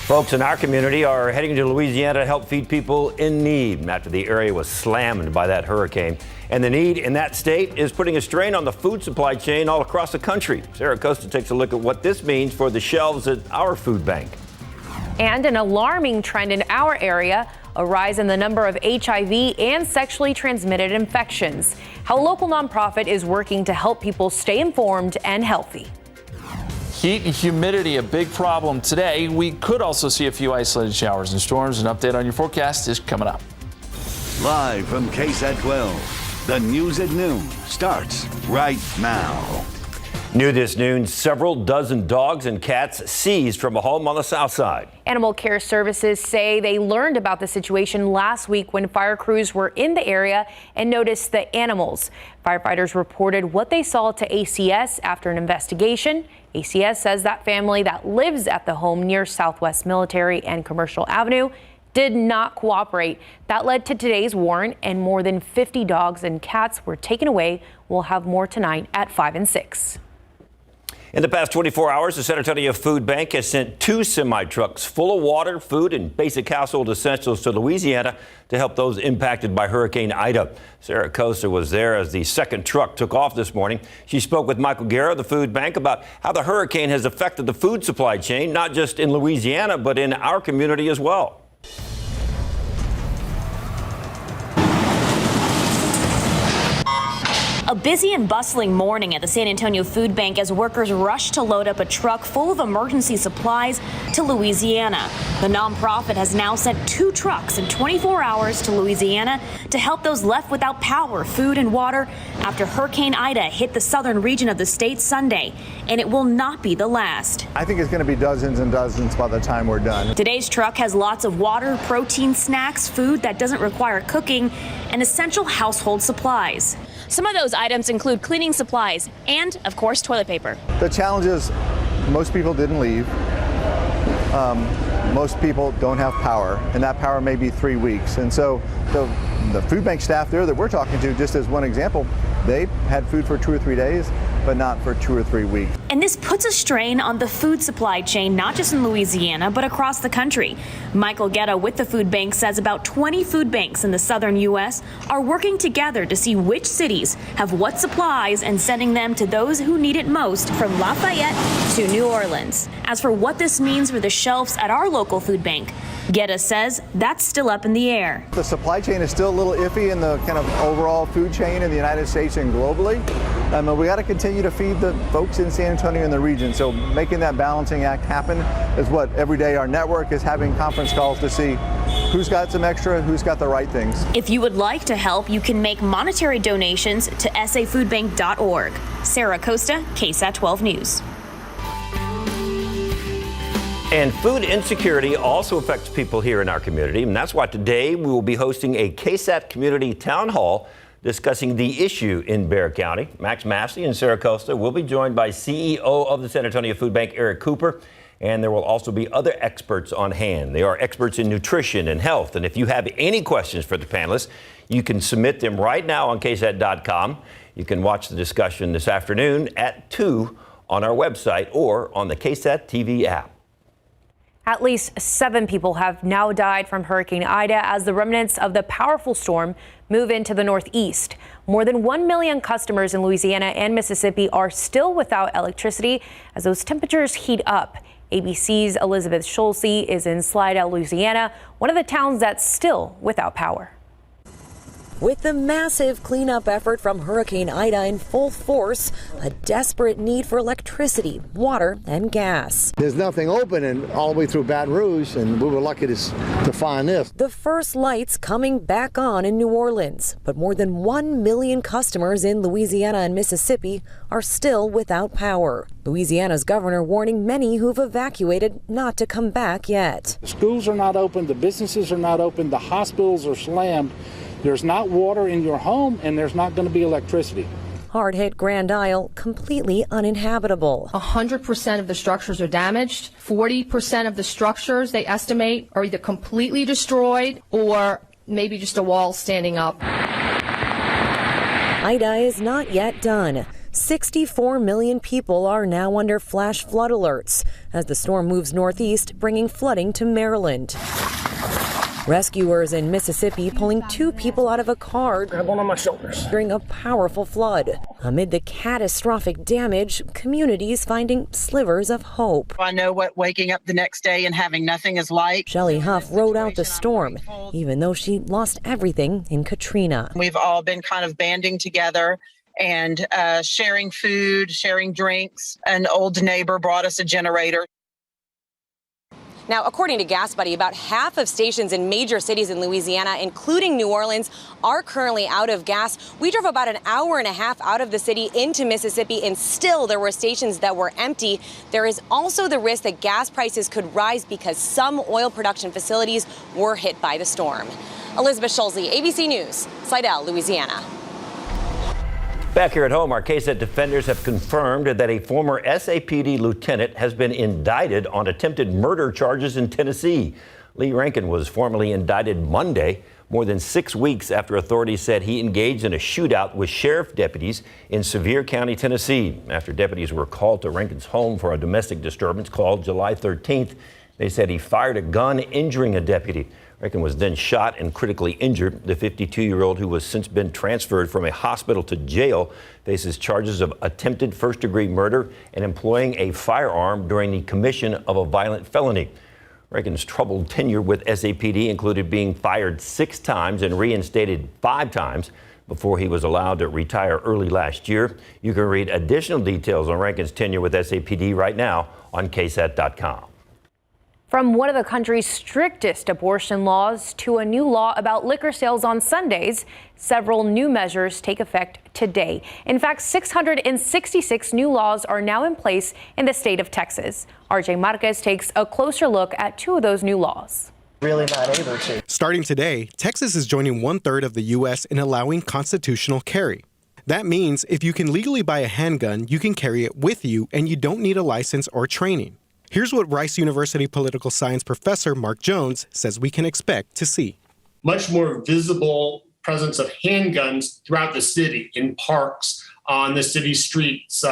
Folks in our community are heading to Louisiana to help feed people in need after the area was slammed by that hurricane. And the need in that state is putting a strain on the food supply chain all across the country. Sarah Costa takes a look at what this means for the shelves at our food bank. And an alarming trend in our area, a rise in the number of HIV and sexually transmitted infections. How a local nonprofit is working to help people stay informed and healthy. Heat and humidity, a big problem today. We could also see a few isolated showers and storms. An update on your forecast is coming up. Live from KSAT 12, the news at noon starts right now. New this noon, several dozen dogs and cats seized from a home on the south side. Animal Care Services say they learned about the situation last week when fire crews were in the area and noticed the animals. Firefighters reported what they saw to ACS after an investigation. ACS says that family that lives at the home near Southwest Military and Commercial Avenue did not cooperate. That led to today's warrant, and more than 50 dogs and cats were taken away. We'll have more tonight at 5 and 6. In the past 24 hours, the San Antonio Food Bank has sent 2 semi-trucks full of water, food, and basic household essentials to Louisiana to help those impacted by Hurricane Ida. Sarah Costa was there as the second truck took off this morning. She spoke with Michael Guerra of the Food Bank about how the hurricane has affected the food supply chain, not just in Louisiana, but in our community as well. A busy and bustling morning at the San Antonio Food Bank as workers rush to load up a truck full of emergency supplies to Louisiana. The nonprofit has now sent 2 trucks in 24 hours to Louisiana to help those left without power, food, and water after Hurricane Ida hit the southern region of the state Sunday. And it will not be the last. I think it's going to be dozens and dozens by the time we're done. Today's truck has lots of water, protein, snacks, food that doesn't require cooking, and essential household supplies. Some of those items include cleaning supplies and, of course, toilet paper. The challenge is most people didn't leave. Most people don't have power, and that power may be 3 weeks. And so the food bank staff there that we're talking to, just as one example, they had food for 2 or 3 days, but not for 2 or 3 weeks. And this puts a strain on the food supply chain, not just in Louisiana, but across the country. Michael Guerra with the food bank says about 20 food banks in the southern U.S. are working together to see which cities have what supplies and sending them to those who need it most, from Lafayette to New Orleans. As for what this means for the shelves at our local food bank, Guerra says that's still up in the air. The supply chain is still a little iffy in the kind of overall food chain in the United States and globally. We got to continue to feed the folks in San Antonio and the region. So making that balancing act happen is what every day our network is having conference calls to see who's got some extra, who's got the right things. If you would like to help, you can make monetary donations to safoodbank.org. Sarah Costa, KSAT 12 News. And food insecurity also affects people here in our community, and that's why today we will be hosting a KSAT community town hall discussing the issue in Bexar County. Max Massey and Sarah Costa will be joined by CEO of the San Antonio Food Bank, Eric Cooper, and there will also be other experts on hand. They are experts in nutrition and health, and if you have any questions for the panelists, you can submit them right now on KSAT.com. You can watch the discussion this afternoon at 2 on our website or on the KSAT TV app. At least 7 people have now died from Hurricane Ida as the remnants of the powerful storm move into the northeast. More than 1 million customers in Louisiana and Mississippi are still without electricity as those temperatures heat up. ABC's Elizabeth Schulze is in Slidell, Louisiana, one of the towns that's still without power. With the massive cleanup effort from Hurricane Ida in full force, a desperate need for electricity, water, and gas. There's nothing open and all the way through Baton Rouge, and we were lucky to find this. The first lights coming back on in New Orleans, but more than 1 million customers in Louisiana and Mississippi are still without power. Louisiana's governor warning many who've evacuated not to come back yet. The schools are not open, the businesses are not open, the hospitals are slammed. There's not water in your home, and there's not going to be electricity. Hard-hit Grand Isle completely uninhabitable. 100% of the structures are damaged. 40% of the structures, they estimate, are either completely destroyed or maybe just a wall standing up. Ida is not yet done. 64 million people are now under flash flood alerts as the storm moves northeast, bringing flooding to Maryland. Rescuers in Mississippi pulling 2 people out of a car. Grab one on my shoulders. During a powerful flood. Amid the catastrophic damage, communities finding slivers of hope. I know what waking up the next day and having nothing is like. Shelley Huff rode out the storm, even though she lost everything in Katrina. We've all been kind of banding together and sharing food, sharing drinks. An old neighbor brought us a generator. Now, according to Gas Buddy, about half of stations in major cities in Louisiana, including New Orleans, are currently out of gas. We drove about an hour and a half out of the city into Mississippi, and still there were stations that were empty. There is also the risk that gas prices could rise because some oil production facilities were hit by the storm. Elizabeth Schulze, ABC News, Slidell, Louisiana. Back here at home, our KSAT defenders have confirmed that a former SAPD lieutenant has been indicted on attempted murder charges in Tennessee. Lee Rankin was formally indicted Monday, more than 6 weeks after authorities said he engaged in a shootout with sheriff deputies in Sevier County, Tennessee. After deputies were called to Rankin's home for a domestic disturbance called July 13th, they said he fired a gun, injuring a deputy. Rankin was then shot and critically injured. The 52-year-old, who has since been transferred from a hospital to jail, faces charges of attempted first-degree murder and employing a firearm during the commission of a violent felony. Rankin's troubled tenure with SAPD included being fired 6 times and reinstated 5 times before he was allowed to retire early last year. You can read additional details on Rankin's tenure with SAPD right now on KSAT.com. From one of the country's strictest abortion laws to a new law about liquor sales on Sundays, several new measures take effect today. In fact, 666 new laws are now in place in the state of Texas. RJ Marquez takes a closer look at 2 of those new laws. Really not able to. Starting today, Texas is joining 1/3 of the U.S. in allowing constitutional carry. That means if you can legally buy a handgun, you can carry it with you and you don't need a license or training. Here's what Rice University political science professor Mark Jones says we can expect to see. Much more visible presence of handguns throughout the city, in parks, on the city streets,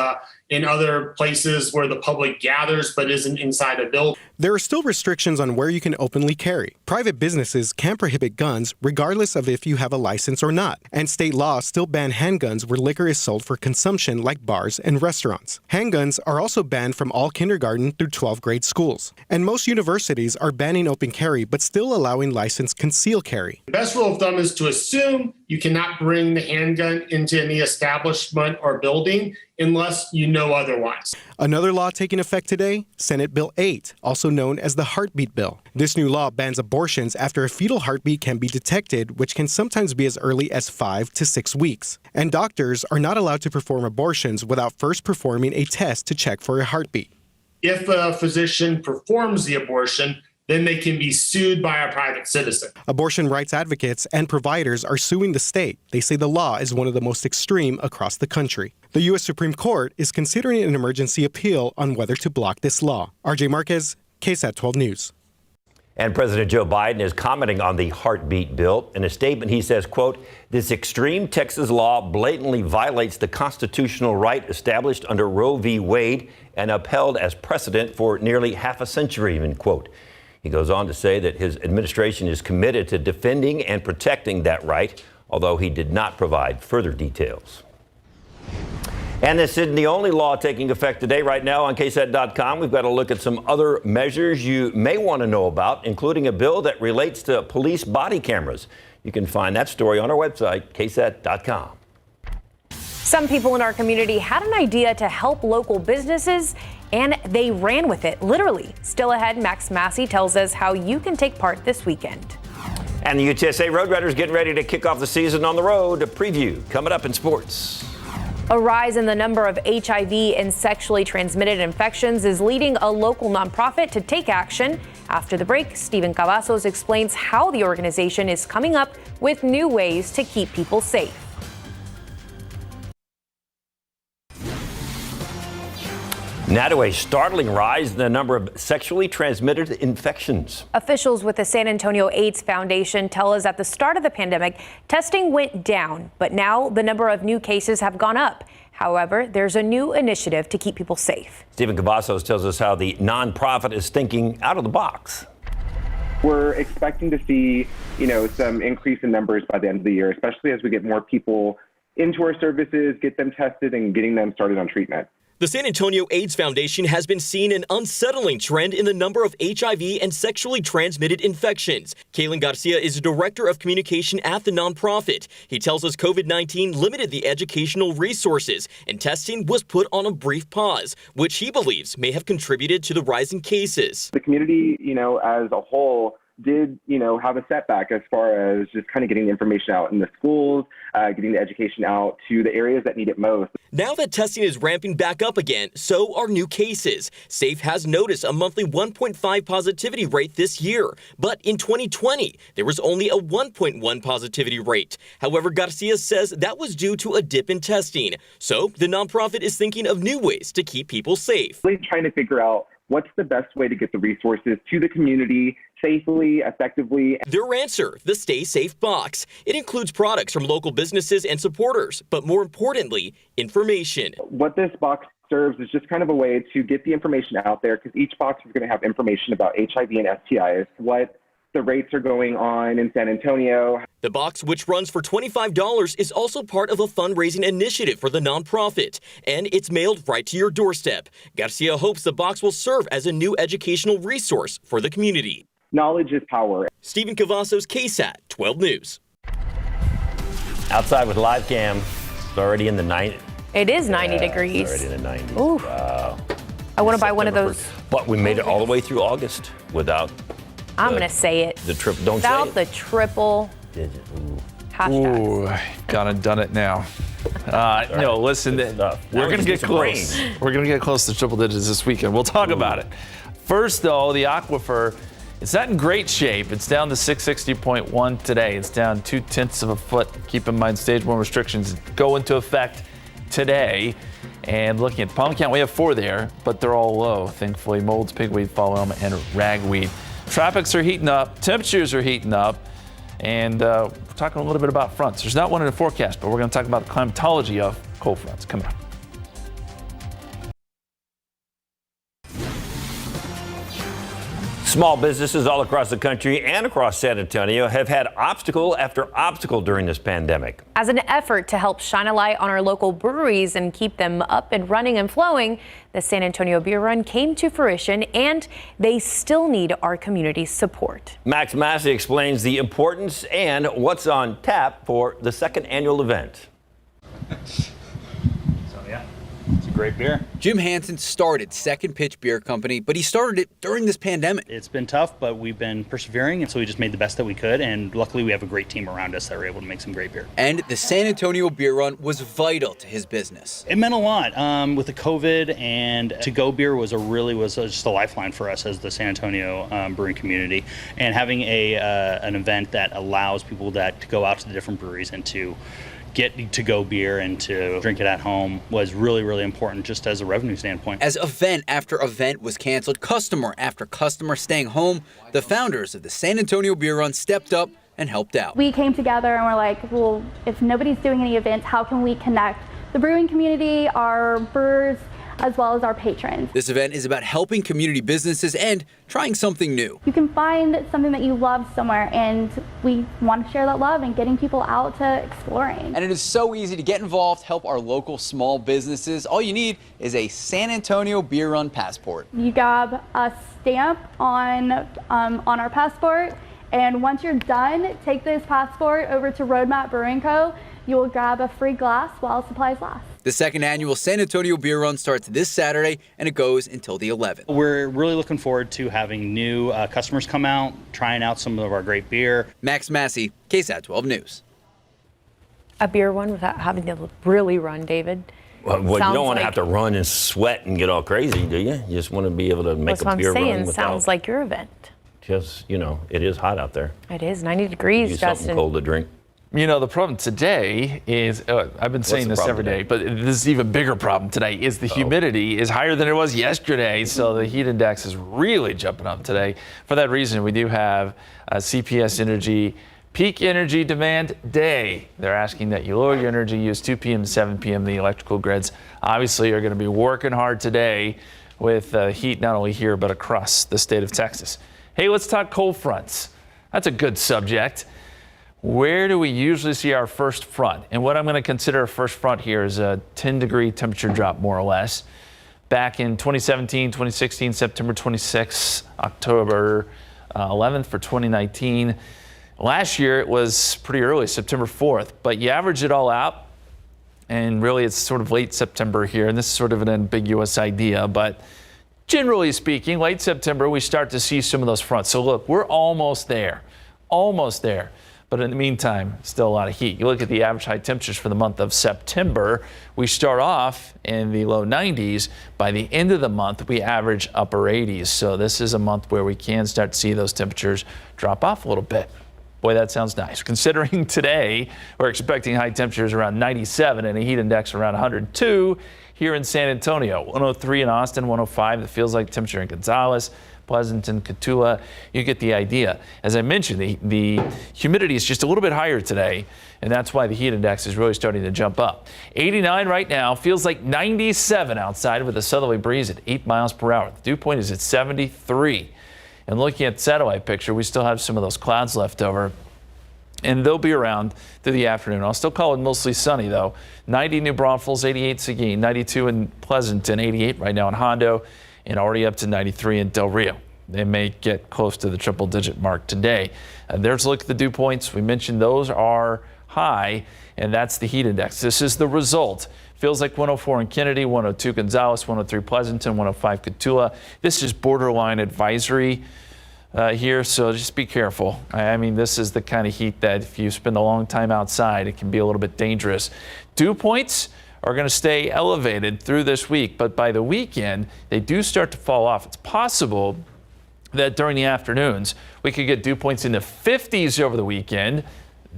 in other places where the public gathers but isn't inside a building. There are still restrictions on where you can openly carry. Private businesses can't prohibit guns regardless of if you have a license or not. And state laws still ban handguns where liquor is sold for consumption, like bars and restaurants. Handguns are also banned from all kindergarten through 12th grade schools. And most universities are banning open carry but still allowing licensed concealed carry. The best rule of thumb is to assume you cannot bring the handgun into any establishment or building unless you know otherwise. Another law taking effect today, Senate Bill 8, also known as the Heartbeat Bill. This new law bans abortions after a fetal heartbeat can be detected, which can sometimes be as early as 5 to 6 weeks. And doctors are not allowed to perform abortions without first performing a test to check for a heartbeat. If a physician performs the abortion, then they can be sued by a private citizen. Abortion rights advocates and providers are suing the state. They say the law is one of the most extreme across the country. The U.S. Supreme Court is considering an emergency appeal on whether to block this law. RJ Marquez, KSAT 12 News. And President Joe Biden is commenting on the heartbeat bill. In a statement, he says, quote, "This extreme Texas law blatantly violates the constitutional right established under Roe v. Wade and upheld as precedent for nearly half a century," end quote. He goes on to say that his administration is committed to defending and protecting that right, although he did not provide further details. And this isn't the only law taking effect today. Right now on KSAT.com, we've got a look at some other measures you may want to know about, including a bill that relates to police body cameras. You can find that story on our website, KSAT.com. Some people in our community had an idea to help local businesses, and they ran with it, literally. Still ahead, Max Massey tells us how you can take part this weekend. And the UTSA Roadrunners getting ready to kick off the season on the road. A preview coming up in sports. A rise in the number of HIV and sexually transmitted infections is leading a local nonprofit to take action. After the break, Stephen Cavazos explains how the organization is coming up with new ways to keep people safe. Now to a startling rise in the number of sexually transmitted infections. Officials with the San Antonio AIDS Foundation tell us at the start of the pandemic, testing went down, but now the number of new cases have gone up. However, there's a new initiative to keep people safe. Stephen Cavazos tells us how the nonprofit is thinking out of the box. We're expecting to see, some increase in numbers by the end of the year, especially as we get more people into our services, get them tested, and getting them started on treatment. The San Antonio AIDS Foundation has been seeing an unsettling trend in the number of HIV and sexually transmitted infections. Kalen Garcia is the director of communication at the nonprofit. He tells us COVID-19 limited the educational resources and testing was put on a brief pause, which he believes may have contributed to the rise in cases. The community, as a whole, did, have a setback as far as just kind of getting the information out in the schools, getting the education out to the areas that need it most. Now that testing is ramping back up again, so are new cases. SAFE has noticed a monthly 1.5 positivity rate this year, but in 2020, there was only a 1.1 positivity rate. However, Garcia says that was due to a dip in testing. So the nonprofit is thinking of new ways to keep people safe. Really trying to figure out what's the best way to get the resources to the community safely, effectively. Their answer, the Stay Safe box. It includes products from local businesses and supporters, but more importantly, information. What this box serves is just kind of a way to get the information out there, because each box is going to have information about HIV and STIs, what the rates are going on in San Antonio. The box, which runs for $25, is also part of a fundraising initiative for the nonprofit, and it's mailed right to your doorstep. Garcia hopes the box will serve as a new educational resource for the community. Knowledge is power. Stephen Cavazos, KSAT 12 News. Outside with live cam, it's already in the 90s. It is 90 degrees. It's already in the 90s. Ooh. Wow. I want to buy one of those. But we made it all the way through August without. I'm going to say it. The triple. Don't without say it. the triple. Hashtags. Ooh, gone and done it now. No, listen, we're going to get close. We're going to get close to triple digits this weekend. We'll talk about it. First, though, the aquifer, it's not in great shape. It's down to 660.1 today. It's down 0.2 of a foot. Keep in mind, stage 1 restrictions go into effect today. And looking at palm count, we have 4 there, but they're all low. Thankfully, molds, pigweed, fall elm, and ragweed. Tropics are heating up. Temperatures are heating up. And we're talking a little bit about fronts. There's not one in the forecast, but we're going to talk about the climatology of cold fronts coming up. Small businesses all across the country and across San Antonio have had obstacle after obstacle during this pandemic. As an effort to help shine a light on our local breweries and keep them up and running and flowing, the San Antonio Beer Run came to fruition, and they still need our community's support. Max Massey explains the importance and what's on tap for the second annual event. It's a great beer. Jim Hansen started Second Pitch Beer Company, but he started it during this pandemic. It's been tough, but we've been persevering, and so we just made the best that we could, and luckily we have a great team around us that were able to make some great beer. And the San Antonio Beer Run was vital to his business. It meant a lot with the COVID, and to-go beer was just a lifeline for us as the San Antonio brewing community, and having an event that allows people to go out to the different breweries and to get to-go beer and to drink it at home was really, really important just as a revenue standpoint. As event after event was canceled, customer after customer staying home, the founders of the San Antonio Beer Run stepped up and helped out. We came together and we're like, well, if nobody's doing any events, how can we connect the brewing community, our brewers, as well as our patrons? This event is about helping community businesses and trying something new. You can find something that you love somewhere, and we want to share that love and getting people out to exploring. And it is so easy to get involved, help our local small businesses. All you need is a San Antonio Beer Run passport. You grab a stamp on our passport, and once you're done, take this passport over to Roadmap Brewing Co. You will grab a free glass while supplies last. The second annual San Antonio Beer Run starts this Saturday, and it goes until the 11th. We're really looking forward to having new customers come out, trying out some of our great beer. Max Massey, KSAT 12 News. A beer run without having to really run, David. Well, you don't want to have to run and sweat and get all crazy, do you? You just want to be able to make a beer run. That's what I'm saying. Sounds like your event. Just, it is hot out there. It is 90 degrees, Use Justin. something cold to drink. You know, the problem today is, I've been saying this every day, but this is an even bigger problem today, is the humidity is higher than it was yesterday. So the heat index is really jumping up today. For that reason, we do have CPS Energy peak energy demand day. They're asking that you lower your energy use 2 p.m. to 7 p.m. The electrical grids obviously are going to be working hard today with heat not only here, but across the state of Texas. Hey, let's talk cold fronts. That's a good subject. Where do we usually see our first front? And what I'm going to consider a first front here is a 10-degree temperature drop, more or less. Back in 2017, 2016, September 26th, October 11th for 2019. Last year, it was pretty early, September 4th. But you average it all out, and really it's sort of late September here. And this is sort of an ambiguous idea. But generally speaking, late September, we start to see some of those fronts. So look, we're almost there. Almost there. But in the meantime, still a lot of heat. You look at the average high temperatures for the month of September, we start off in the low 90s. By the end of the month, we average upper 80s. So this is a month where we can start to see those temperatures drop off a little bit. Boy, that sounds nice. Considering today, we're expecting high temperatures around 97 and a heat index around 102 here in San Antonio, 103 in Austin, 105. It feels like temperature in Gonzales, Pleasanton, Cotulla. You get the idea. As I mentioned, the humidity is just a little bit higher today, and that's why the heat index is really starting to jump up. 89 right now, feels like 97 outside with a southerly breeze at 8 miles per hour. The dew point is at 73. And looking at the satellite picture, we still have some of those clouds left over, and they'll be around through the afternoon. I'll still call it mostly sunny, though. 90 New Braunfels, 88 Seguin, 92 in Pleasanton, 88 right now in Hondo, and already up to 93 in Del Rio. They may get close to the triple-digit mark today. There's a look at the dew points. We mentioned those are high, and that's the heat index. This is the result. Feels like 104 in Kennedy, 102 Gonzales, 103 Pleasanton, 105 Cotulla. This is borderline advisory here, so just be careful. I mean, this is the kind of heat that if you spend a long time outside, it can be a little bit dangerous. Dew points are going to stay elevated through this week, but by the weekend, they do start to fall off. It's possible that during the afternoons, we could get dew points in the 50s over the weekend.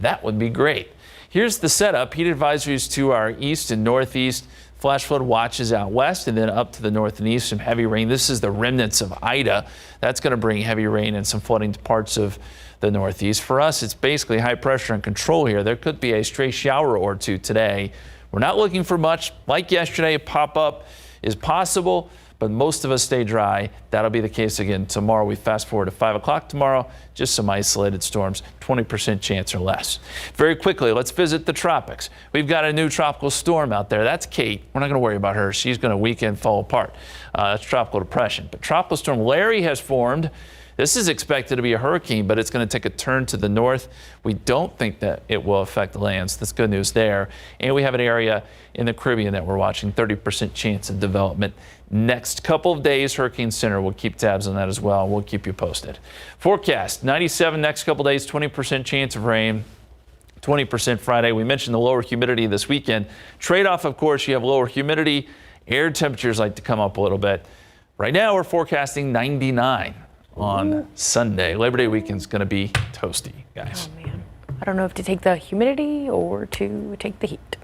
That would be great. Here's the setup. Heat advisories to our east and northeast. Flash flood watches out west and then up to the north and east. Some heavy rain. This is the remnants of Ida. That's going to bring heavy rain and some flooding to parts of the northeast. For us, it's basically high pressure and control here. There could be a stray shower or two today. We're not looking for much. Like yesterday, a pop-up is possible, but most of us stay dry. That'll be the case again tomorrow. We fast forward to 5 o'clock tomorrow, just some isolated storms, 20% chance or less. Very quickly, let's visit the tropics. We've got a new tropical storm out there. That's Kate. We're not going to worry about her. She's going to weekend fall apart. That's tropical depression. But tropical storm Larry has formed. This is expected to be a hurricane, but it's going to take a turn to the north. We don't think that it will affect the lands. That's good news there. And we have an area in the Caribbean that we're watching, 30% chance of development. Next couple of days, Hurricane Center will keep tabs on that as well. We'll keep you posted. Forecast, 97 next couple days, 20% chance of rain. 20% Friday. We mentioned the lower humidity this weekend. Trade-off, of course, you have lower humidity. Air temperatures like to come up a little bit. Right now, we're forecasting 99 on Sunday. Labor Day weekend's going to be toasty, guys. Oh, man. I don't know if to take the humidity or to take the heat.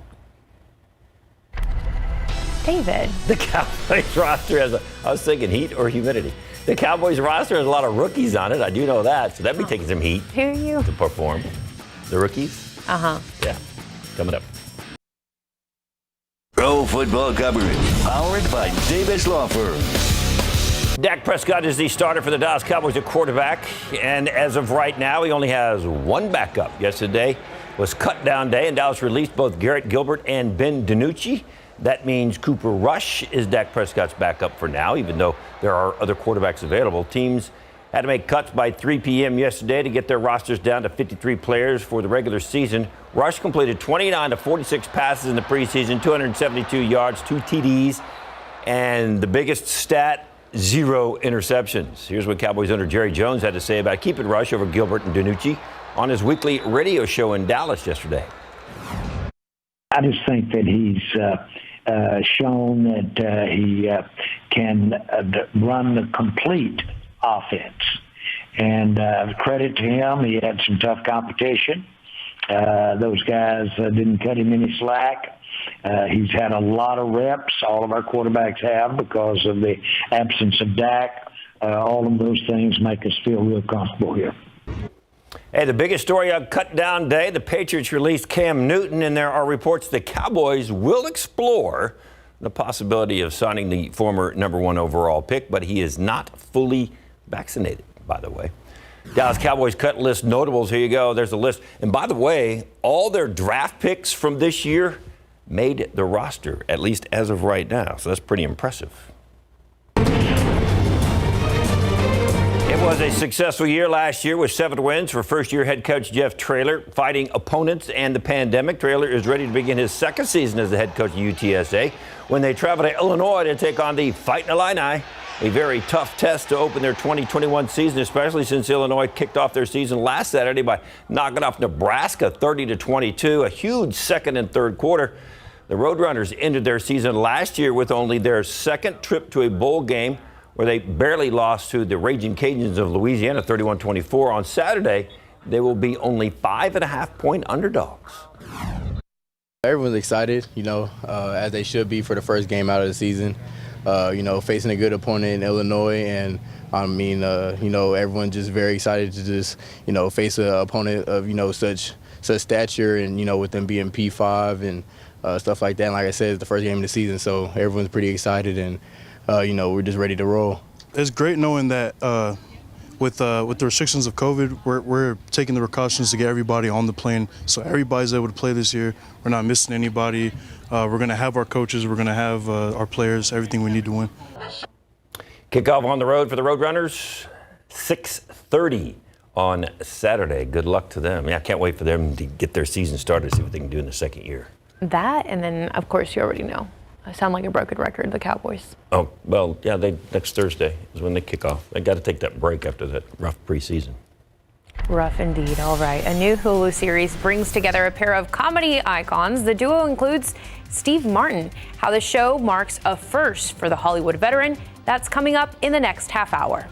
David. The Cowboys roster has I was thinking heat or humidity. The Cowboys roster has a lot of rookies on it. I do know that. So that'd be taking some heat Who are you? to perform. The rookies? Uh-huh. Yeah. Coming up. Pro football coverage powered by Davis Law Firm. Dak Prescott is the starter for the Dallas Cowboys at quarterback. And as of right now, he only has one backup. Yesterday was cut down day, and Dallas released both Garrett Gilbert and Ben DiNucci. That means Cooper Rush is Dak Prescott's backup for now, even though there are other quarterbacks available. Teams had to make cuts by 3 p.m. yesterday to get their rosters down to 53 players for the regular season. Rush completed 29 of 46 passes in the preseason, 272 yards, 2 TDs, and the biggest stat, 0 interceptions. Here's what Cowboys owner Jerry Jones had to say about keeping Rush over Gilbert and DiNucci on his weekly radio show in Dallas yesterday. I just think that he's shown that he can run the complete offense. And credit to him, he had some tough competition. Those guys didn't cut him any slack. He's had a lot of reps. All of our quarterbacks have because of the absence of Dak. All of those things make us feel real comfortable here. Hey, the biggest story on Cut Down Day, the Patriots released Cam Newton, and there are reports the Cowboys will explore the possibility of signing the former #1 overall pick, but he is not fully vaccinated, by the way. Dallas Cowboys cut list notables. Here you go. There's a list. And by the way, all their draft picks from this year made the roster, at least as of right now. So that's pretty impressive. It was a successful year last year with 7 wins for first-year head coach Jeff Traylor. Fighting opponents and the pandemic, Traylor is ready to begin his second season as the head coach of UTSA when they travel to Illinois to take on the Fighting Illini. A very tough test to open their 2021 season, especially since Illinois kicked off their season last Saturday by knocking off Nebraska 30-22, a huge second and third quarter. The Roadrunners ended their season last year with only their second trip to a bowl game, where they barely lost to the Raging Cajuns of Louisiana 31-24. On Saturday, they will be only 5.5-point underdogs. Everyone's excited, as they should be for the first game out of the season. Facing a good opponent in Illinois, and everyone's just very excited to just, face an opponent of, such stature, and, with them being P5 and stuff like that. And like I said, it's the first game of the season, so everyone's pretty excited, and we're just ready to roll. It's great knowing that with the restrictions of COVID, we're taking the precautions to get everybody on the plane, so everybody's able to play this year. We're not missing anybody. We're going to have our coaches. We're going to have our players, everything we need to win. Kickoff on the road for the Roadrunners, 6:30 on Saturday. Good luck to them. Yeah, I can't wait for them to get their season started, see what they can do in the second year. That, and then, of course, you already know. I sound like a broken record, the Cowboys. Oh, well, yeah, next Thursday is when they kick off. They got to take that break after that rough preseason. Rough indeed. All right. A new Hulu series brings together a pair of comedy icons. The duo includes Steve Martin. How the show marks a first for the Hollywood veteran. That's coming up in the next half hour.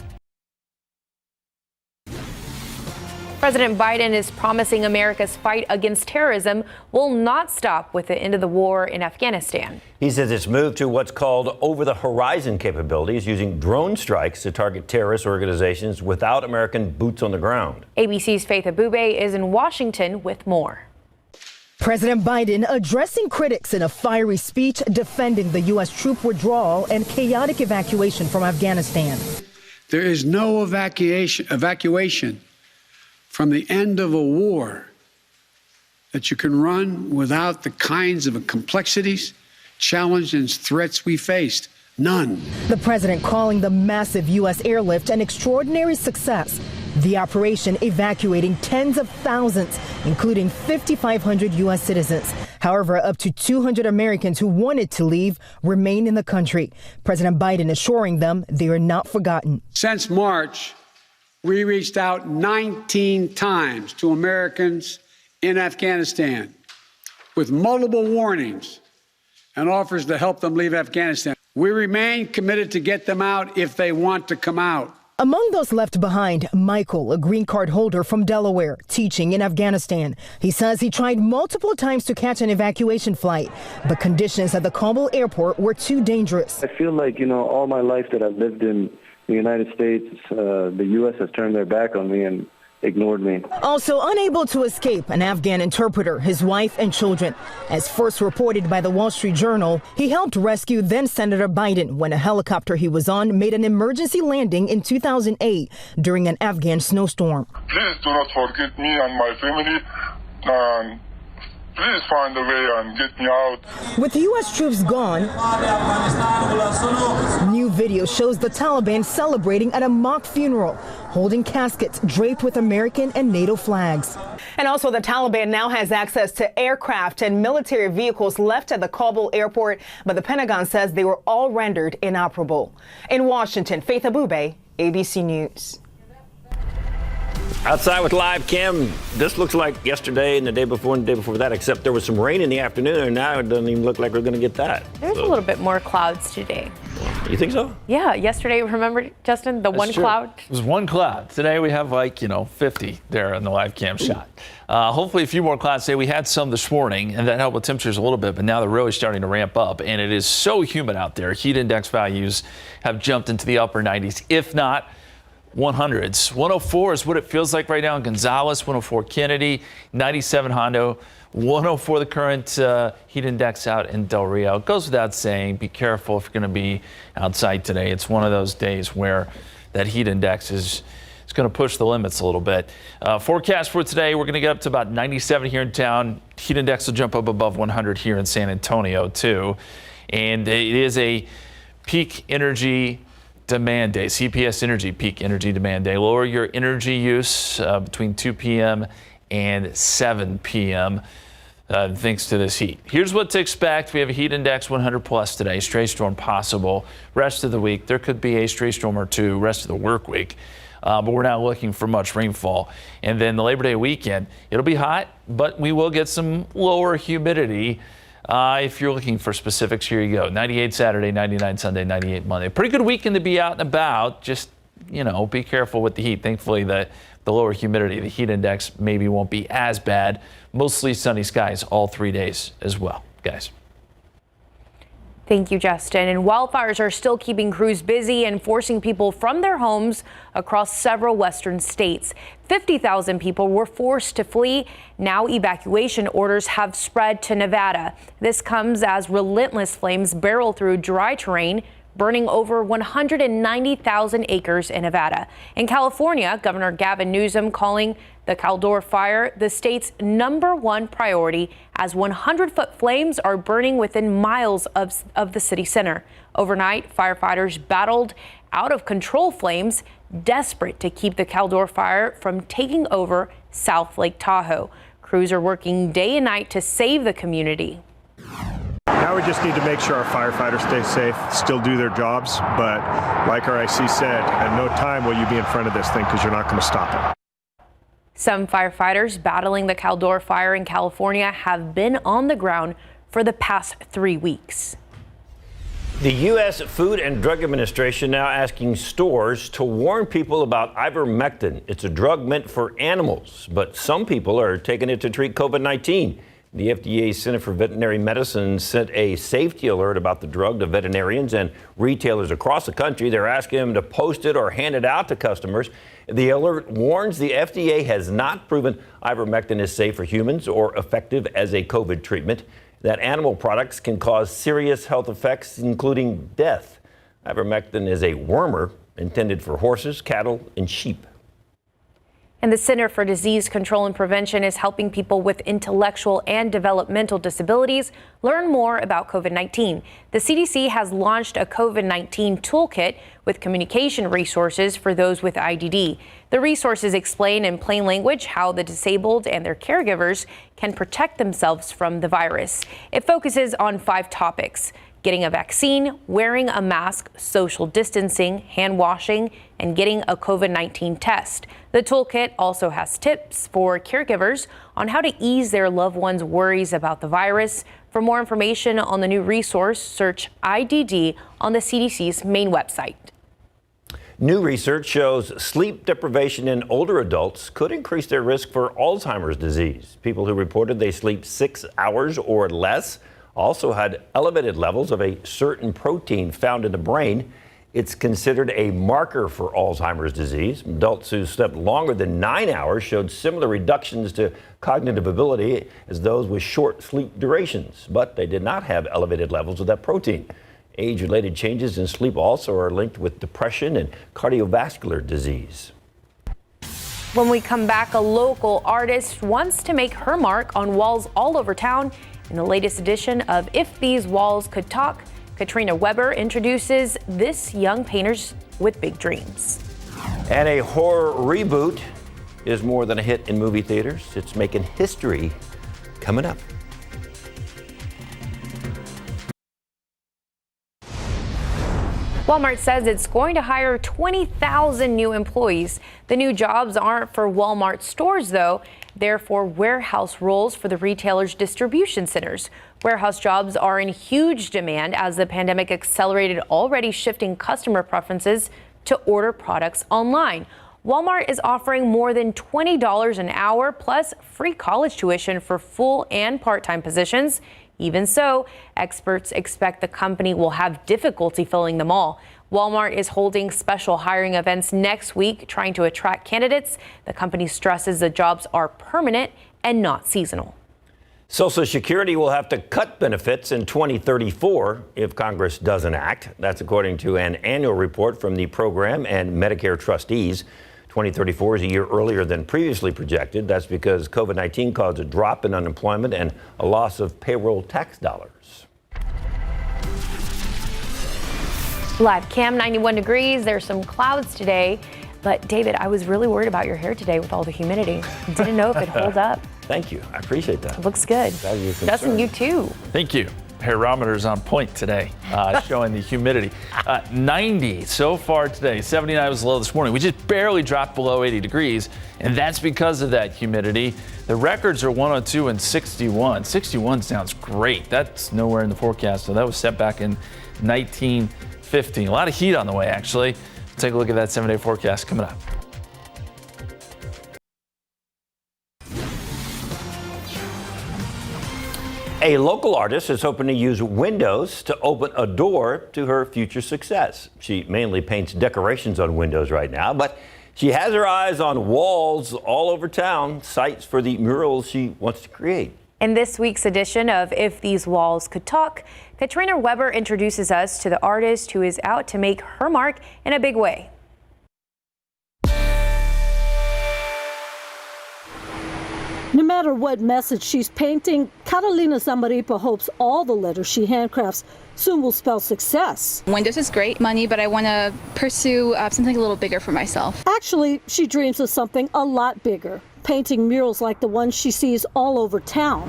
President Biden is promising America's fight against terrorism will not stop with the end of the war in Afghanistan. He says it's moved to what's called over-the-horizon capabilities, using drone strikes to target terrorist organizations without American boots on the ground. ABC's Faith Abube is in Washington with more. President Biden addressing critics in a fiery speech defending the U.S. troop withdrawal and chaotic evacuation from Afghanistan. There is no evacuation from the end of a war that you can run without the kinds of complexities, challenges, and threats we faced. None. The president calling the massive U.S. airlift an extraordinary success. The operation evacuating tens of thousands, including 5,500 U.S. citizens. However, up to 200 Americans who wanted to leave remain in the country. President Biden assuring them they are not forgotten. Since March, we reached out 19 times to Americans in Afghanistan with multiple warnings and offers to help them leave Afghanistan. We remain committed to get them out if they want to come out. Among those left behind, Michael, a green card holder from Delaware, teaching in Afghanistan. He says he tried multiple times to catch an evacuation flight, but conditions at the Kabul airport were too dangerous. I feel like, all my life that I've lived in the United States, the U.S. has turned their back on me and ignored me. Also unable to escape, an Afghan interpreter, his wife and children. As first reported by the Wall Street Journal, he helped rescue then Senator Biden when a helicopter he was on made an emergency landing in 2008 during an Afghan snowstorm. Please do not forget me and my family, and please find a way and get me out. With U.S. troops gone, new video shows the Taliban celebrating at a mock funeral, holding caskets draped with American and NATO flags. And also, the Taliban now has access to aircraft and military vehicles left at the Kabul airport, but the Pentagon says they were all rendered inoperable. In Washington, Faith Abube, ABC News. Outside with live cam, this looks like yesterday and the day before that, except there was some rain in the afternoon, and now it doesn't even look like we're going to get that. There's a little bit more clouds today. You think so? Yeah, yesterday, remember, Justin, the one true. cloud? It was one cloud. Today we have 50 there in the live cam shot. Hopefully a few more clouds today. We had some this morning, and that helped with temperatures a little bit, but now they're really starting to ramp up, and it is so humid out there. Heat index values have jumped into the upper 90s, if not 100s. 104 is what it feels like right now in Gonzales, 104 Kennedy, 97 Hondo, 104 the current heat index out in Del Rio. It goes without saying, be careful if you're going to be outside today. It's one of those days where that heat index is going to push the limits a little bit. Forecast for today, we're going to get up to about 97 here in town. Heat index will jump up above 100 here in San Antonio too. And it is a peak energy demand day, CPS Energy peak energy demand day. Lower your energy use between 2 p.m. and 7 p.m. Thanks to this heat. Here's what to expect. We have a heat index 100 plus today. Stray storm possible. Rest of the week, there could be a stray storm or two rest of the work week. But we're not looking for much rainfall. And then the Labor Day weekend, it'll be hot, but we will get some lower humidity. If you're looking for specifics, here you go. 98 Saturday, 99 Sunday, 98 Monday. Pretty good weekend to be out and about. Just, be careful with the heat. Thankfully, the lower humidity, the heat index maybe won't be as bad. Mostly sunny skies all 3 days as well, guys. Thank you, Justin. And wildfires are still keeping crews busy and forcing people from their homes across several western states. 50,000 people were forced to flee. Now evacuation orders have spread to Nevada. This comes as relentless flames barrel through dry terrain, burning over 190,000 acres in Nevada. In California, Governor Gavin Newsom calling the Caldor fire the state's #1 priority as 100-foot flames are burning within miles of the city center. Overnight, firefighters battled out of control flames, desperate to keep the Caldor fire from taking over South Lake Tahoe. Crews are working day and night to save the community. Now we just need to make sure our firefighters stay safe, still do their jobs, but like our IC said, at no time will you be in front of this thing because you're not going to stop it. Some firefighters battling the Caldor fire in California have been on the ground for the past 3 weeks. The U.S. Food and Drug Administration now asking stores to warn people about ivermectin. It's a drug meant for animals, but some people are taking it to treat COVID-19. The FDA Center for Veterinary Medicine sent a safety alert about the drug to veterinarians and retailers across the country. They're asking them to post it or hand it out to customers. The alert warns the FDA has not proven ivermectin is safe for humans or effective as a COVID treatment, that animal products can cause serious health effects, including death. Ivermectin is a wormer intended for horses, cattle, and sheep. And the Center for Disease Control and Prevention is helping people with intellectual and developmental disabilities learn more about COVID-19. The CDC has launched a COVID-19 toolkit with communication resources for those with IDD. The resources explain in plain language how the disabled and their caregivers can protect themselves from the virus. It focuses on 5 topics: getting a vaccine, wearing a mask, social distancing, hand washing, and getting a COVID-19 test. The toolkit also has tips for caregivers on how to ease their loved ones' worries about the virus. For more information on the new resource, search IDD on the CDC's main website. New research shows sleep deprivation in older adults could increase their risk for Alzheimer's disease. People who reported they sleep 6 hours or less also had elevated levels of a certain protein found in the brain. It's considered a marker for Alzheimer's disease. Adults who slept longer than 9 hours showed similar reductions to cognitive ability as those with short sleep durations, but they did not have elevated levels of that protein. Age-related changes in sleep also are linked with depression and cardiovascular disease. When we come back, a local artist wants to make her mark on walls all over town. In the latest edition of If These Walls Could Talk, Katrina Weber introduces this young painters with big dreams. And a horror reboot is more than a hit in movie theaters. It's making history coming up. Walmart says it's going to hire 20,000 new employees. The new jobs aren't for Walmart stores, though. They're for warehouse roles for the retailer's distribution centers. Warehouse jobs are in huge demand as the pandemic accelerated already shifting customer preferences to order products online. Walmart is offering more than $20 an hour plus free college tuition for full and part-time positions. Even so, experts expect the company will have difficulty filling them all. Walmart is holding special hiring events next week, trying to attract candidates. The company stresses the jobs are permanent and not seasonal. Social Security will have to cut benefits in 2034 if Congress doesn't act. That's according to an annual report from the program and Medicare trustees. 2034 is a year earlier than previously projected. That's because COVID-19 caused a drop in unemployment and a loss of payroll tax dollars. Live cam, 91 degrees. There's some clouds today. But David, I was really worried about your hair today with all the humidity. Didn't know if it'd hold up. Thank you. I appreciate that. It looks good. Justin, you too. Thank you. Barometer's on point today, showing the humidity. 90 so far today, 79 was low this morning. We just barely dropped below 80 degrees, and that's because of that humidity. The records are 102 and 61. 61 sounds great. That's nowhere in the forecast, so that was set back in 1915. A lot of heat on the way, actually. Take a look at that 7-day forecast coming up. A local artist is hoping to use windows to open a door to her future success. She mainly paints decorations on windows right now, but she has her eyes on walls all over town, sites for the murals she wants to create. In this week's edition of If These Walls Could Talk, Katrina Weber introduces us to the artist who is out to make her mark in a big way. No matter what message she's painting, Catalina Zamaripa hopes all the letters she handcrafts soon will spell success. Windows is great, money, but I want to pursue something a little bigger for myself. Actually, she dreams of something a lot bigger, painting murals like the ones she sees all over town.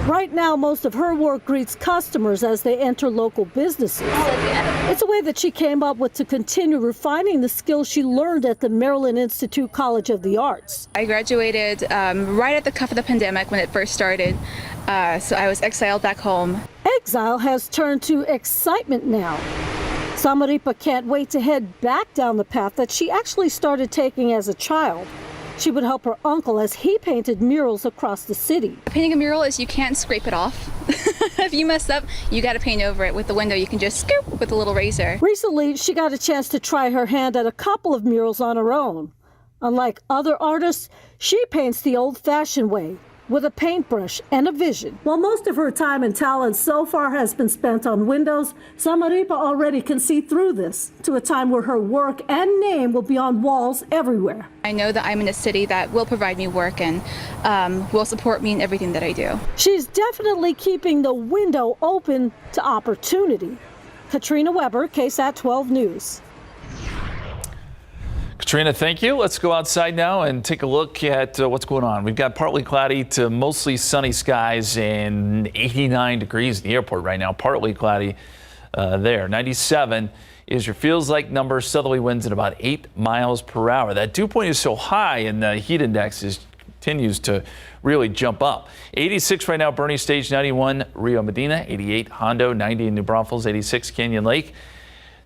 Right now, most of her work greets customers as they enter local businesses. It's a way that she came up with to continue refining the skills she learned at the Maryland Institute College of the Arts. I graduated right at the cuff of the pandemic when it first started, so I was exiled back home. Exile has turned to excitement now. Zamaripa can't wait to head back down the path that she actually started taking as a child. She would help her uncle as he painted murals across the city. Painting a mural is you can't scrape it off. If you mess up, you got to paint over it. With the window, you can just scoop with a little razor. Recently, she got a chance to try her hand at a couple of murals on her own. Unlike other artists, she paints the old-fashioned way, with a paintbrush and a vision. While most of her time and talent so far has been spent on windows, Zamaripa already can see through this to a time where her work and name will be on walls everywhere. I know that I'm in a city that will provide me work and will support me in everything that I do. She's definitely keeping the window open to opportunity. Katrina Weber, KSAT 12 News. Katrina, thank you. Let's go outside now and take a look at what's going on. We've got partly cloudy to mostly sunny skies and 89 degrees at the airport right now. Partly cloudy there. 97 is your feels like number. Southerly winds at about 8 miles per hour. That dew point is so high and the heat index continues to really jump up. 86 right now, Bernie Stage, 91 Rio Medina, 88 Hondo, 90 in New Braunfels, 86 Canyon Lake.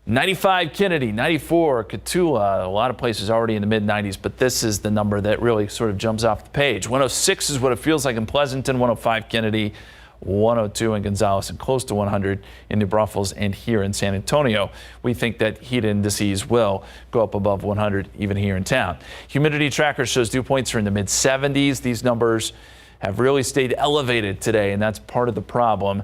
95 Kennedy, 94 Cotulla, a lot of places already in the mid-90s, but this is the number that really sort of jumps off the page. 106 is what it feels like in Pleasanton, 105 Kennedy, 102 in Gonzales, and close to 100 in New Braunfels and here in San Antonio. We think that heat indices will go up above 100 even here in town. Humidity tracker shows dew points are in the mid-70s. These numbers have really stayed elevated today, and that's part of the problem.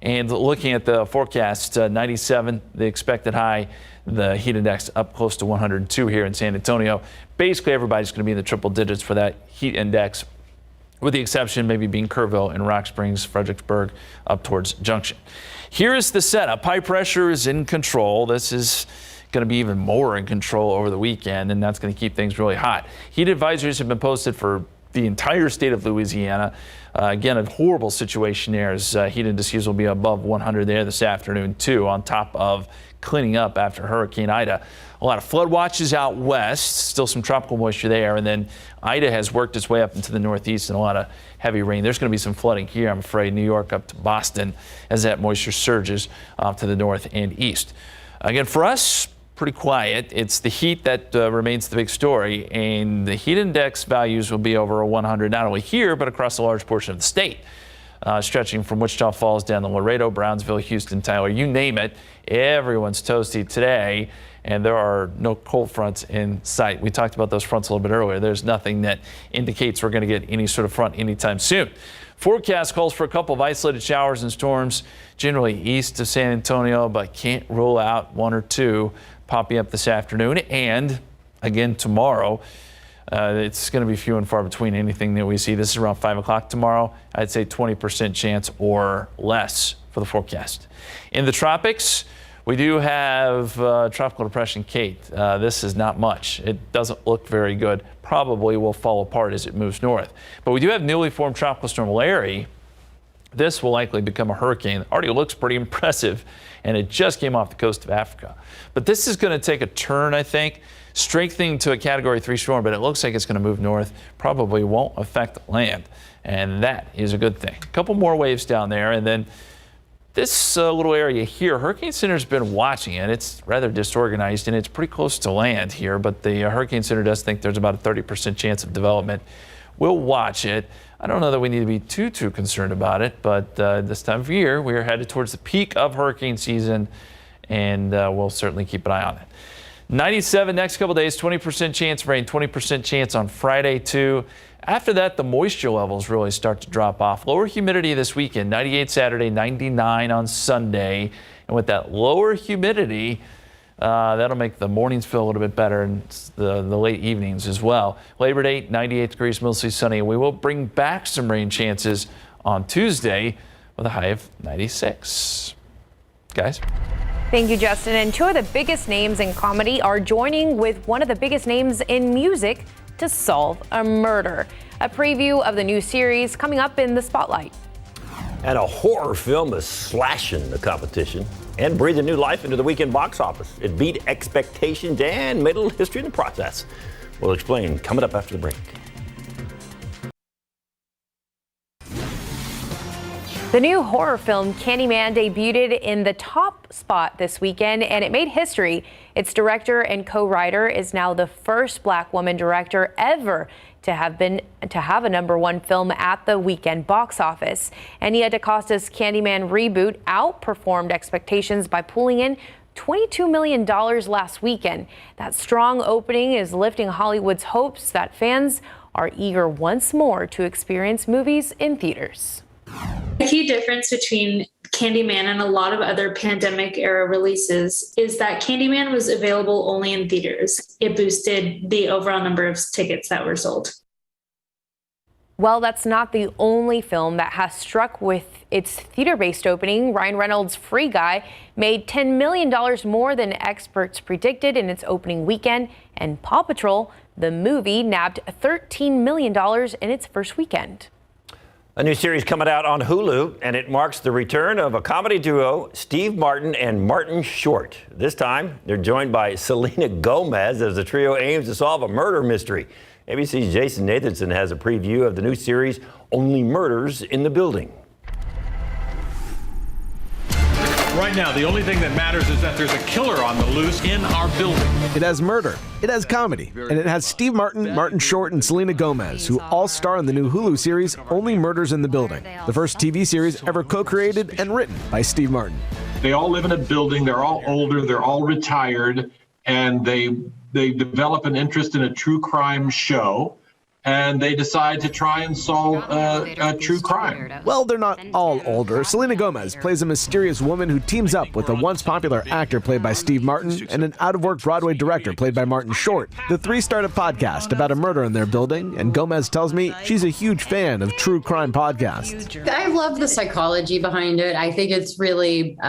And looking at the forecast, 97, the expected high, the heat index up close to 102 here in San Antonio. Basically, everybody's going to be in the triple digits for that heat index, with the exception maybe being Kerrville and Rock Springs, Fredericksburg, up towards Junction. Here is the setup. High pressure is in control. This is going to be even more in control over the weekend, and that's going to keep things really hot. Heat advisories have been posted for the entire state of Louisiana. Again, a horrible situation there as heat indices will be above 100 there this afternoon, too, on top of cleaning up after Hurricane Ida. A lot of flood watches out west, still some tropical moisture there, and then Ida has worked its way up into the northeast and a lot of heavy rain. There's going to be some flooding here, I'm afraid, New York up to Boston as that moisture surges to the north and east. Again, for us, pretty quiet. It's the heat that remains the big story, and the heat index values will be over 100 not only here but across a large portion of the state, stretching from Wichita Falls down to Laredo, Brownsville, Houston, Tyler, you name it. Everyone's toasty today, and there are no cold fronts in sight. We talked about those fronts a little bit earlier. There's nothing that indicates we're going to get any sort of front anytime soon. Forecast calls for a couple of isolated showers and storms generally east of San Antonio, but can't rule out one or two popping up this afternoon and again tomorrow. It's going to be few and far between anything that we see. This is around 5 o'clock tomorrow. I'd say 20% chance or less for the forecast. In the tropics, we do have Tropical Depression Kate. This is not much. It doesn't look very good. Probably will fall apart as it moves north. But we do have newly formed Tropical Storm Larry. This will likely become a hurricane. It already looks pretty impressive, and it just came off the coast of Africa. But this is going to take a turn, I think, strengthening to a Category 3 storm, but it looks like it's going to move north. Probably won't affect land, and that is a good thing. A couple more waves down there, and then this little area here, Hurricane Center's been watching it. It's rather disorganized, and it's pretty close to land here, but the Hurricane Center does think there's about a 30% chance of development. We'll watch it. I don't know that we need to be too concerned about it, but this time of year, we are headed towards the peak of hurricane season, and we'll certainly keep an eye on it. 97 next couple days, 20% chance of rain, 20% chance on Friday, too. After that, the moisture levels really start to drop off. Lower humidity this weekend, 98 Saturday, 99 on Sunday. And with that lower humidity, that'll make the mornings feel a little bit better and the late evenings as well. Labor Day, 98 degrees, mostly sunny. We will bring back some rain chances on Tuesday with a high of 96. Guys? Thank you, Justin. And two of the biggest names in comedy are joining with one of the biggest names in music to solve a murder. A preview of the new series coming up in the spotlight. And a horror film is slashing the competition and breathing new life into the weekend box office. It beat expectations and made a little history in the process. We'll explain coming up after the break. The new horror film Candyman debuted in the top spot this weekend, and it made history. Its director and co-writer is now the first Black woman director ever to have a #1 film at the weekend box office. And Nia DaCosta's Candyman reboot outperformed expectations by pulling in $22 million last weekend. That strong opening is lifting Hollywood's hopes that fans are eager once more to experience movies in theaters. The key difference between Candyman and a lot of other pandemic era releases is that Candyman was available only in theaters. It boosted the overall number of tickets that were sold. Well, that's not the only film that has struck with its theater-based opening. Ryan Reynolds' Free Guy made $10 million more than experts predicted in its opening weekend, and Paw Patrol, the movie, nabbed $13 million in its first weekend. A new series coming out on Hulu, and it marks the return of a comedy duo, Steve Martin and Martin Short. This time, they're joined by Selena Gomez as the trio aims to solve a murder mystery. ABC's Jason Nathanson has a preview of the new series, Only Murders in the Building. Right now, the only thing that matters is that there's a killer on the loose in our building. It has murder, it has comedy, and it has Steve Martin, Martin Short, and Selena Gomez, who all star in the new Hulu series, Only Murders in the Building, the first TV series ever co-created and written by Steve Martin. They all live in a building, they're all older, they're all retired, and they develop an interest in a true crime show, and they decide to try and solve a true crime. Well, they're not all older. Selena Gomez plays a mysterious woman who teams up with a once popular actor played by Steve Martin and an out-of-work Broadway director played by Martin Short. The three start a podcast about a murder in their building, and Gomez tells me she's a huge fan of true crime podcasts. I love the psychology behind it. I think it's really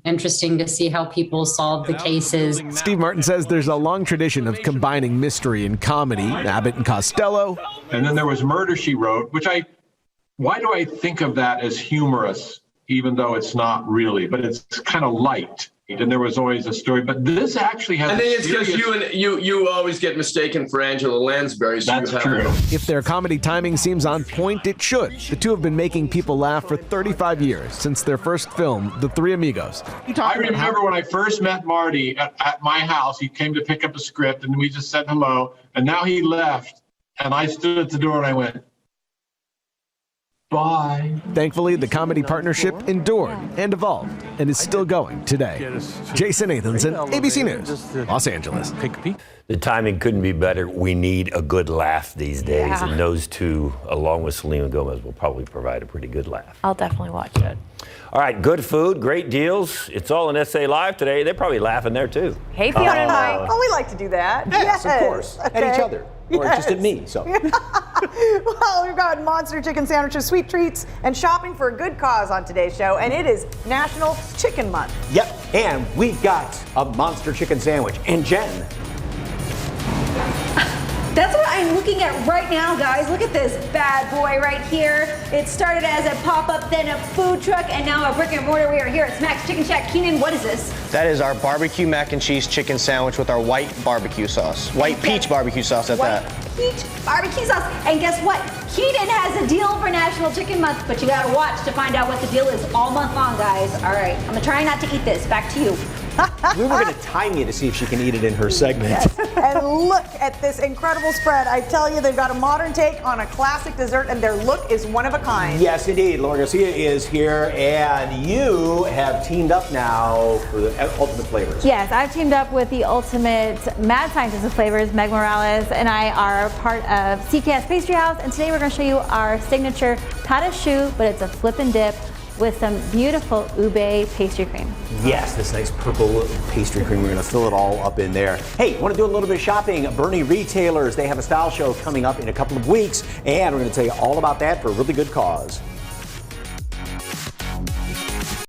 interesting to see how people solve the cases. Steve Martin says there's a long tradition of combining mystery and comedy. Abbott and Costello, show. And then there was Murder, She Wrote, which why do I think of that as humorous, even though it's not really, but it's kind of light. And there was always a story, but this actually has. I think it's because you always get mistaken for Angela Lansbury. So that's true. If their comedy timing seems on point, it should. The two have been making people laugh for 35 years, since their first film, The Three Amigos. I remember when I first met Marty at my house, he came to pick up a script and we just said hello, and now he left, and I stood at the door and I went, bye. Thankfully, the comedy partnership endured and evolved and is still going today. Jason Nathanson, ABC News, Los Angeles. The timing couldn't be better. We need a good laugh these days, Yeah. and those two, along with Selena Gomez, will probably provide a pretty good laugh. I'll definitely watch it. All right, good food, great deals. It's all in SA Live today. They're probably laughing there, too. Hey, Fiona and Mike. Oh, we like to do that. Yes, of course. Okay. At each other. Or just at me. So. Well, we've got monster chicken sandwiches, sweet treats, and shopping for a good cause on today's show, and it is National Chicken Month. Yep, and we've got a monster chicken sandwich. And Jen. That's what I'm looking at right now, guys. Look at this bad boy right here. It started as a pop-up, then a food truck, and now a brick and mortar. We are here at Smack's Chicken Shack. Keenan, what is this? That is our barbecue mac and cheese chicken sandwich with our white barbecue sauce. White peach barbecue sauce at that. Peach barbecue sauce. And guess what? Keenan has a deal for National Chicken Month, but you gotta watch to find out what the deal is all month long, guys. All right, I'm gonna try not to eat this. Back to you. We were going to time you to see if she can eat it in her segment. Yes. And look at this incredible spread. I tell you, they've got a modern take on a classic dessert, and their look is one of a kind. Yes, indeed. Laura Garcia is here, and you have teamed up now for the Ultimate Flavors. Yes, I've teamed up with the ultimate mad scientist of flavors, Meg Morales, and I are part of CKS Pastry House, and today we're going to show you our signature pâte à choux, but it's a flip and dip with some beautiful ube pastry cream. Yes, this nice purple pastry cream. We're going to fill it all up in there. Hey, want to do a little bit of shopping? Bernie Retailers, they have a style show coming up in a couple of weeks, and we're going to tell you all about that for a really good cause.